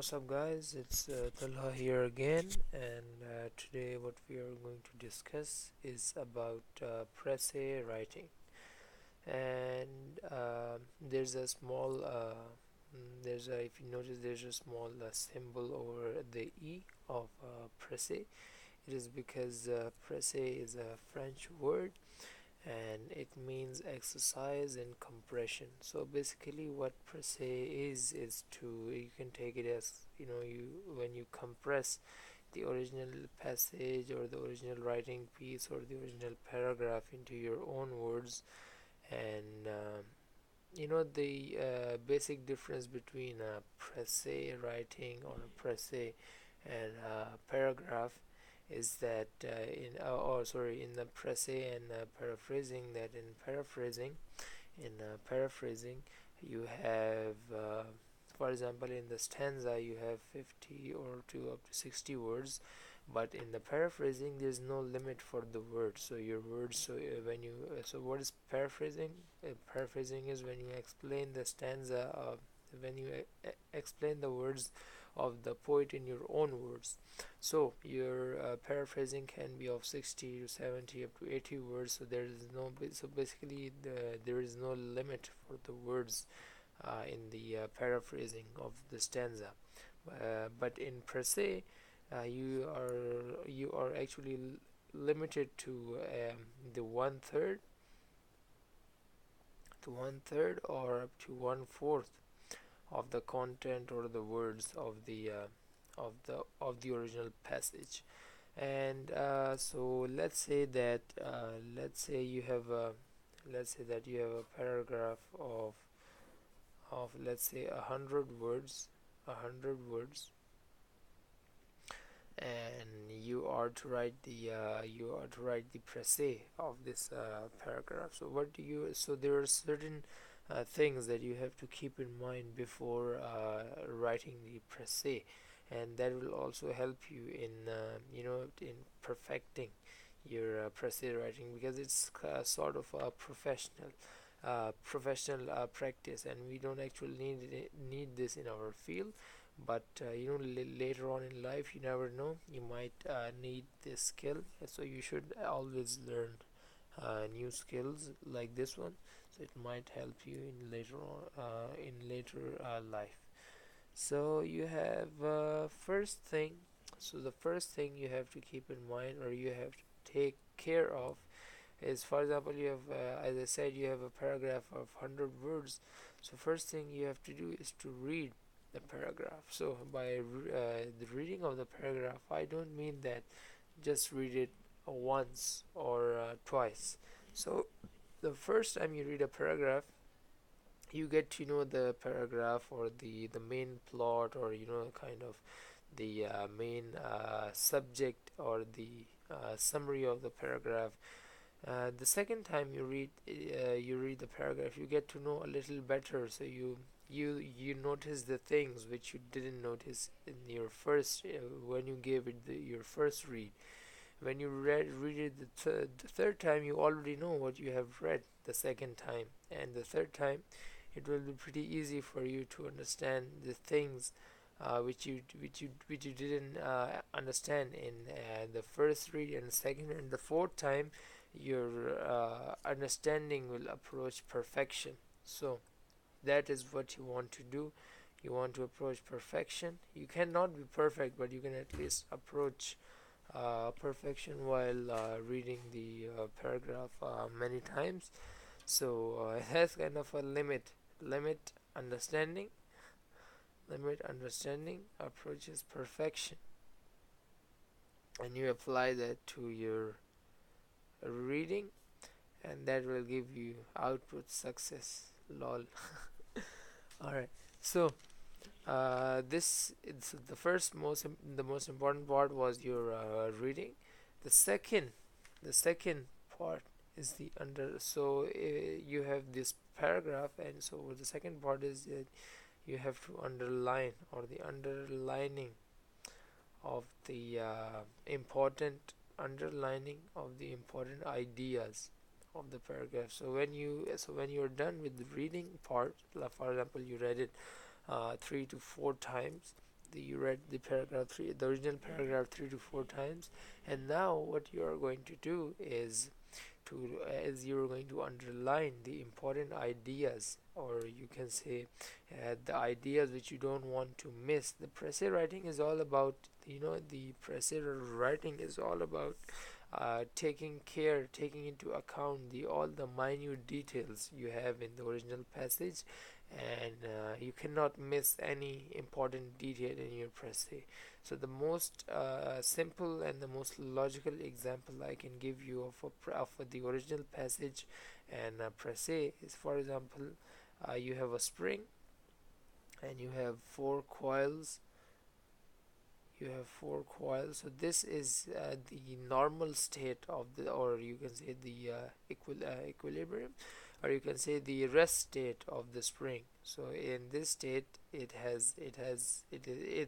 What's up, guys? It's Talha here again, and today what we are going to discuss is about Précis writing. And there's a small, if you notice, there's a small symbol over the E of Précis. It is because Précis is a French word and it means exercise in compression. So basically what précis is to, you can take it as, you when you compress the original passage or the original writing piece or the original paragraph into your own words. And the basic difference between a précis writing or a précis and a paragraph is that in the précis and paraphrasing, that in paraphrasing you have for example, in the stanza you have 50 or to up to 60 words, but in the paraphrasing there's no limit for the words. So your words, when you so what is paraphrasing? Paraphrasing is when you explain the stanza of when you explain the words of the poet in your own words. So your paraphrasing can be of 60 to 70 up to 80 words. So there is no so basically there is no limit for the words in the paraphrasing of the stanza. But in précis, you are actually limited the one third or up to one fourth of the content or the words of the original passage. And so let's say that you have a paragraph of let's say 100 words, and you are to write the précis of this paragraph. So there are certain things that you have to keep in mind before writing the précis, and that will also help you in perfecting your précis writing, because it's sort of a professional practice, and we don't actually need this in our field. But later on in life, you never know, you might need this skill. So you should always learn new skills like this one, so it might help you in later life. So you have first thing so the first thing you have to keep in mind, or you have to take care of, is, for example, you have as I said, you have a paragraph of 100 words. So first thing you have to do is to read the paragraph. So by the reading of the paragraph, I don't mean that just read it once or twice. So the first time you read a paragraph, you get to know the paragraph, or the main plot, or kind of the main subject, or the summary of the paragraph. The second time you read the paragraph, you get to know a little better. So you notice the things which you didn't notice in your first when you gave it your first read. When you read it the third time, you already know what you have read the second time, and the third time it will be pretty easy for you to understand the things which you didn't understand in the first read and second and the fourth time. Your understanding will approach perfection. So that is what you want to do. You want to approach perfection. You cannot be perfect, but you can at least approach perfection while reading the paragraph many times. So it has kind of a limit understanding. Limit understanding approaches perfection, and you apply that to your reading, and that will give you output success. Lol. All right. So this it's the first the most important part was your reading. The second the second part is the under. So you have this paragraph, and so the second part is that you have to underline, or the underlining of the important ideas of the paragraph. So when you're done with the reading part, like for example you read it 3 to 4 times, you read the paragraph 3, the original paragraph 3 to 4 times, and now what you are going to do is you're going to underline the important ideas, or you can say the ideas which you don't want to miss. The Précis writing is all about, the Précis writing is all about taking into account all the minute details you have in the original passage, and you cannot miss any important detail in your Précis. So the most simple and the most logical example I can give you of the original passage and Précis is, for example, you have a spring and you have four coils. So this is the normal state of the, or you can say the equilibrium, or you can say the rest state of the spring. So in this state,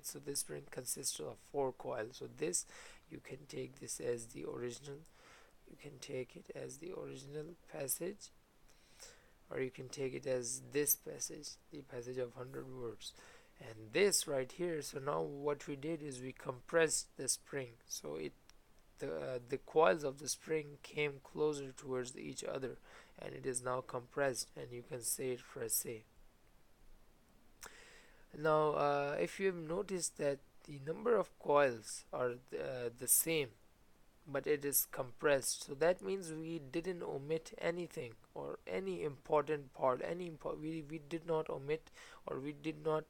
so this spring consists of four coils. So this, you can take this as the original. You can take it as the original passage, or you can take it as this passage, the passage of 100 words. And this right here, so now what we did is we compressed the spring, so the coils of the spring came closer towards each other, and it is now compressed, and you can say it Précis. Now if you have noticed that the number of coils are the same, but it is compressed, so that means we didn't omit anything or any important part, we did not omit, or we did not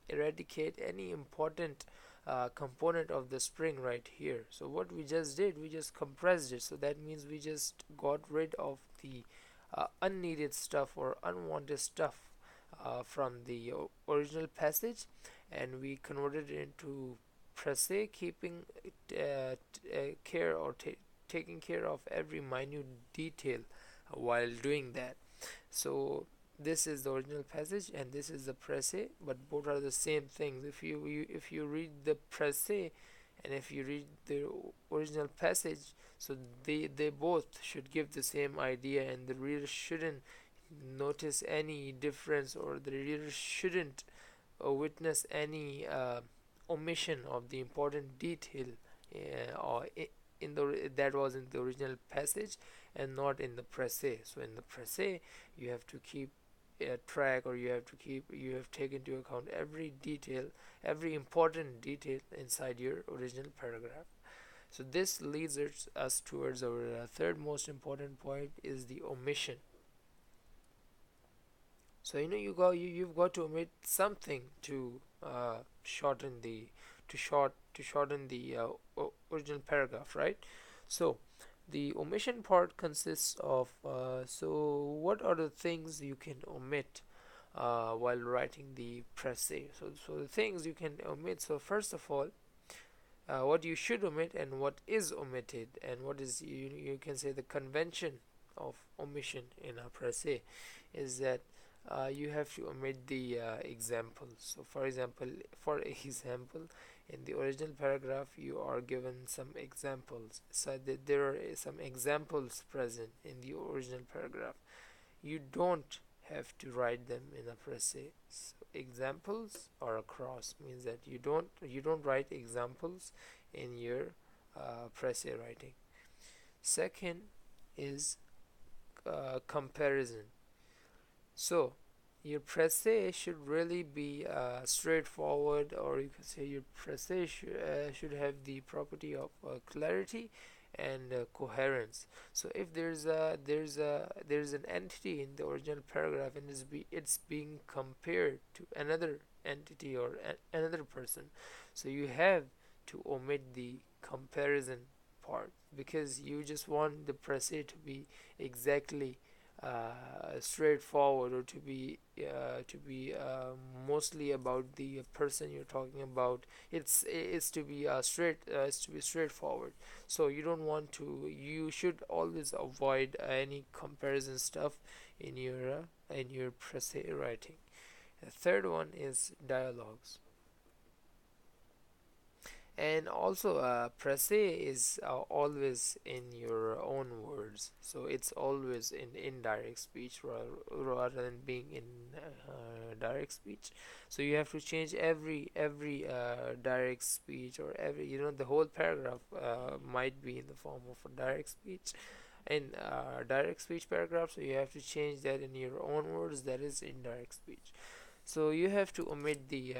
eradicate any important component of the spring right here. So what we just did, we just compressed it, so that means we just got rid of the unneeded stuff or unwanted stuff from the original passage, and we converted it into Précis, keeping care, or taking care of every minute detail while doing that. So this is the original passage and this is the Précis, but both are the same things. If you read the Précis and if you read the original passage, so they both should give the same idea, and the reader shouldn't notice any difference, or the reader shouldn't witness any omission of the important detail or in the that was in the original passage and not in the Précis. So in the Précis, you have to keep track, or you have taken into account every detail, every important detail inside your original paragraph. So this leads us towards our third most important point, is the omission. So you've got to omit something to shorten the original paragraph, right? So the omission part consists of so what are the things you can omit while writing the Précis? So the things you can omit. So first of all, what you should omit and what is omitted, and what is, you can say, the convention of omission in a Précis is that you have to omit the examples. So for example, in the original paragraph you are given some examples, so that there are some examples present in the original paragraph. You don't have to write them in a Précis. So examples or a cross means that you don't write examples in your Précis writing. Second is comparison. So your Précis should really be straightforward, or you can say your Précis should have the property of clarity and coherence. So if there's an entity in the original paragraph and it's being compared to another entity or another person, so you have to omit the comparison part, because you just want the Précis to be exactly straightforward, or to be mostly about the person you're talking about. It's to be straightforward. So you should always avoid any comparison stuff in your Précis writing. The third one is dialogues. And also, Précis is always in your own words, so it's always in indirect speech rather than being in direct speech. So you have to change every direct speech, or every, the whole paragraph might be in the form of a direct speech, in direct speech paragraph. So you have to change that in your own words, that is indirect speech. So you have to omit the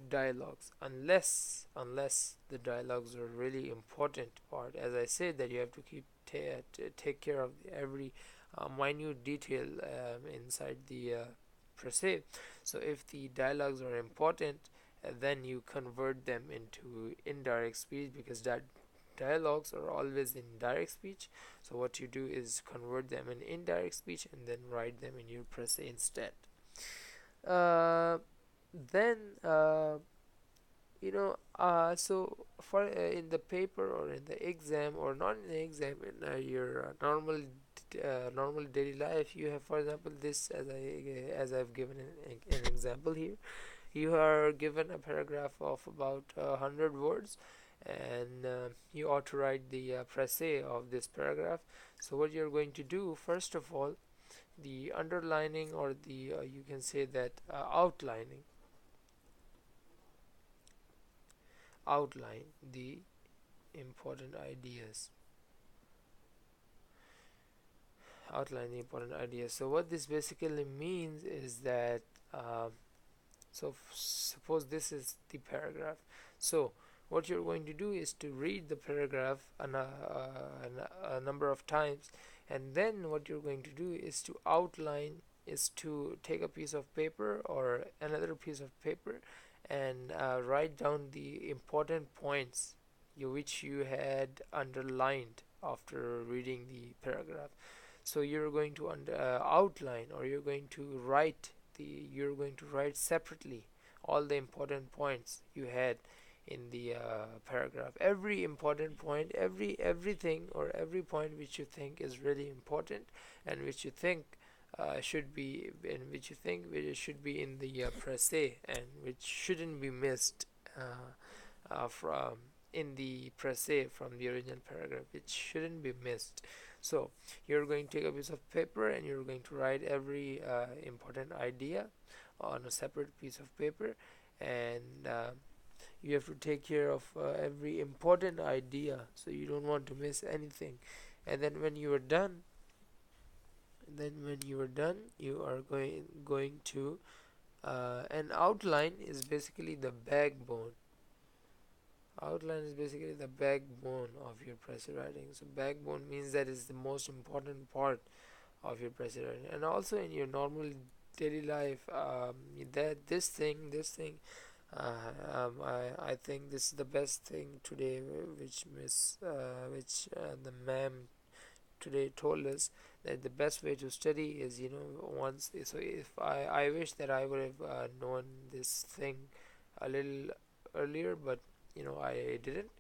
dialogues, unless the dialogues are really important part. As I said, that you have to take care of every minute detail inside the Précis. So if the dialogues are important, then you convert them into indirect speech, because that dialogues are always in direct speech. So what you do is convert them in indirect speech and then write them in your Précis instead. uh, then so for in the paper or in the exam, or not in the exam, in your normal daily life, you have, for example, this, as I've given an example here. You are given a paragraph of about 100 words, and you ought to write the Précis of this paragraph. So what you're going to do, first of all, the underlining, or the you can say that outline the important ideas. So what this basically means is that, suppose this is the paragraph. So what you're going to do is to read the paragraph a number of times, and then what you're going to do is to outline, is to take a piece of paper or another piece of paper, and write down the important points which you had underlined after reading the paragraph. So you're going to outline, or you're going to write separately all the important points you had in the paragraph. Every important point, everything, or every point which you think is really important, and which you think which should be in the Précis, and which shouldn't be missed from in the Précis from the original paragraph. It shouldn't be missed. So you're going to take a piece of paper, and you're going to write every important idea on a separate piece of paper, and you have to take care of every important idea, so you don't want to miss anything. And then when you are done, you are going to an outline is basically the backbone. Outline is basically the backbone of your Précis writing. So backbone means that is the most important part of your Précis writing. And also in your normal daily life, that this thing I think this is the best thing today, which the ma'am today told us, that the best way to study is, once. So if I wish that I would have known this thing a little earlier, but I didn't.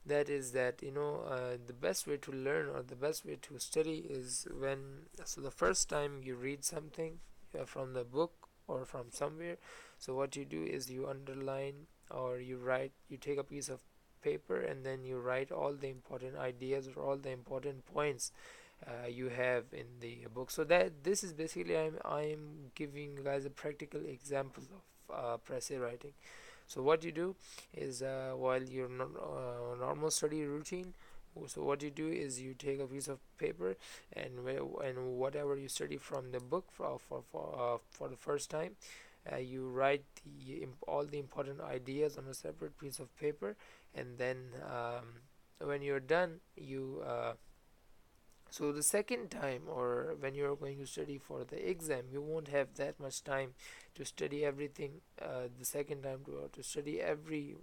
That is that, the best way to learn, or the best way to study, is when, so the first time you read something from the book or from somewhere, so what you do is you underline, or you take a piece of paper, and then you write all the important ideas, or all the important points you have in the book. So that this is basically, I'm giving you guys a practical example of Précis writing. So what you do is, while your normal study routine, so what you do is you take a piece of paper, and whatever you study from the book for the first time, you write all the important ideas on a separate piece of paper, and then when you're done, you so the second time, or when you're going to study for the exam, you won't have that much time to study everything the second time, to study every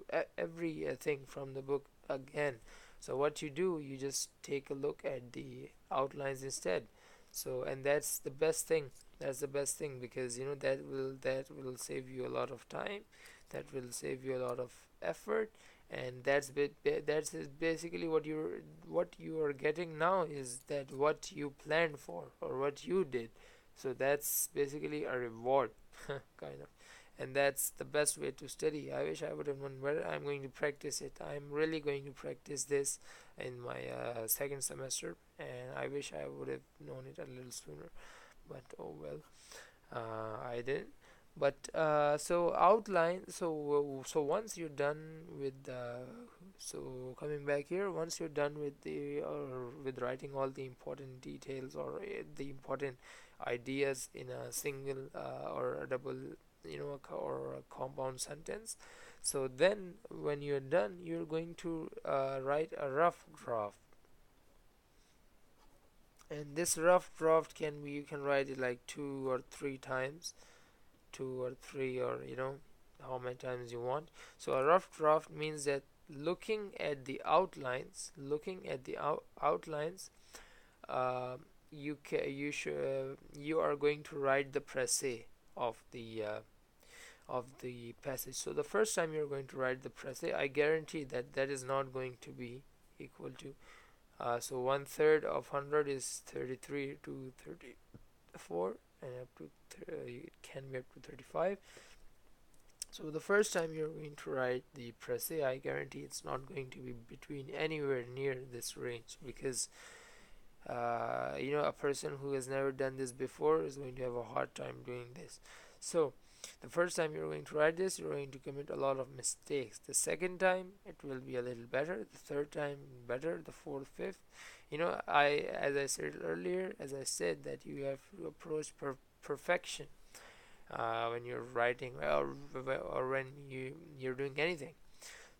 thing from the book again. So what you do, you just take a look at the outlines instead. So, and that's the best thing, because that will save you a lot of time, that will save you a lot of effort, and that's basically what you are getting now, is that what you planned for, or what you did. So that's basically a reward kind of. and that's the best way to study. I wish I would have known better. I'm going to practice it. I'm really going to practice this in my second semester, and I wish I would have known it a little sooner. But oh well, I didn't. But so outline. So once you're done with so coming back here, once you're done with the or with writing all the important details or the important ideas in a single or a double, or a compound sentence. So then when you're done, you're going to write a rough draft, and this rough draft can be, you can write it like 2 or 3 times, 2 or 3, or how many times you want. So a rough draft means that looking at the outlines, uh, you are going to write the précis of the passage. So the first time you're going to write the précis, I guarantee that that is not going to be equal to, so 1/3 of 100 is 33 to 34, and up to it can be up to 35. So the first time you're going to write the précis, I guarantee it's not going to be between anywhere near this range, because a person who has never done this before is going to have a hard time doing this. So the first time you're going to write this, you're going to commit a lot of mistakes. The second time it will be a little better, the third time better, the fourth, fifth. As I said earlier, as I said, that you have to approach perfection when you're writing, or when you're doing anything.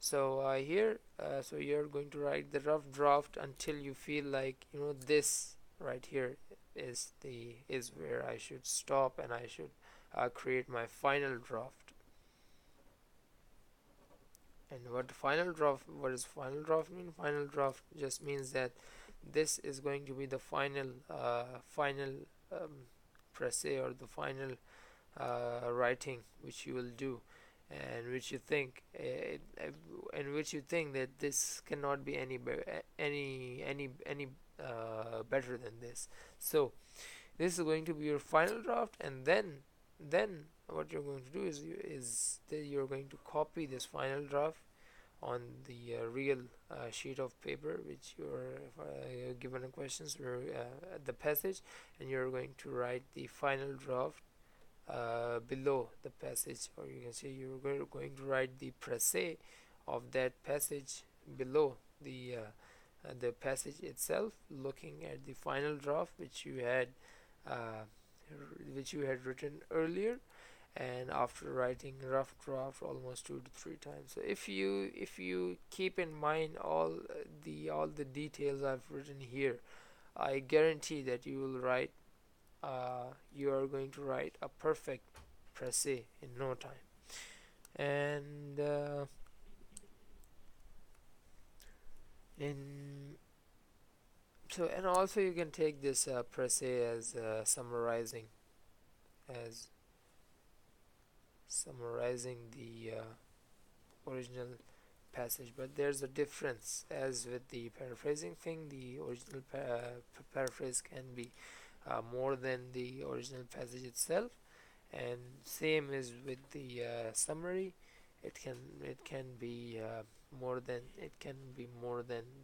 So here, so you're going to write the rough draft until you feel like, this right here is where I should stop, and I should create my final draft. And what does final draft mean? Final draft just means that this is going to be the final um, précis, or the final writing which you will do, and which you think that this cannot be any better than this. So this is going to be your final draft, and then what you're going to do is that you're going to copy this final draft on the real sheet of paper which you're given a questions, or the passage, and you're going to write the final draft below the passage, or you can say you're going to write the précis of that passage below the passage itself, looking at the final draft uh, which you had written earlier, and after writing rough draft almost 2 to 3 times. So if you keep in mind all the details I've written here, I guarantee that you are going to write a perfect précis in no time. And in so and also you can take this précis as as summarizing the original passage. But there's a difference. As with the paraphrasing thing, the original paraphrase can be more than the original passage itself, and same is with the summary. It can be more than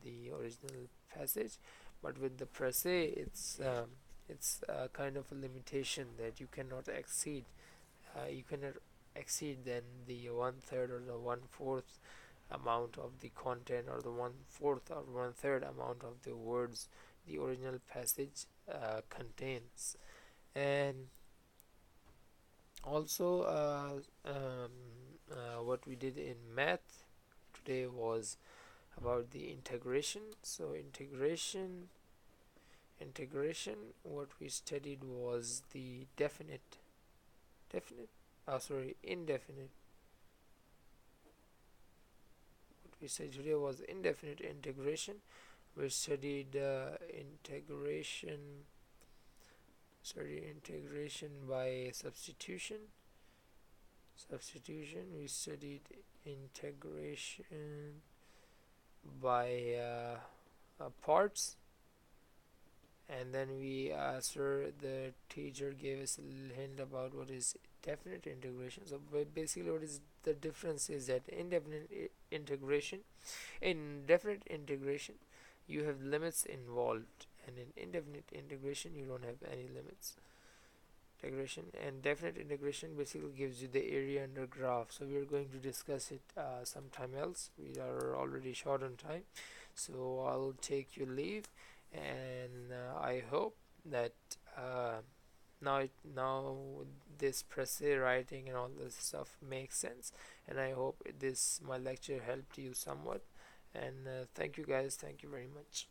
the original passage. But with the précis, it's kind of a limitation that you cannot exceed than the 1/3 or the 1/4 amount of the content, or the 1/4 or 1/3 amount of the words the original passage contains. And also, what we did in math today was about the integration. So integration, what we studied was the indefinite. What we studied today was indefinite integration. We studied integration by substitution. We studied integration by parts, and then the teacher gave us a little hint about what is definite integration. So basically what is the difference is that integration, in definite integration you have limits involved, and in indefinite integration you don't have any limits. Integration and definite integration basically gives you the area under graph. So we are going to discuss it sometime else. We are already short on time, so I'll take your leave, and I hope that now this Précis writing and all this stuff makes sense, and I hope this my lecture helped you somewhat. And thank you guys, thank you very much.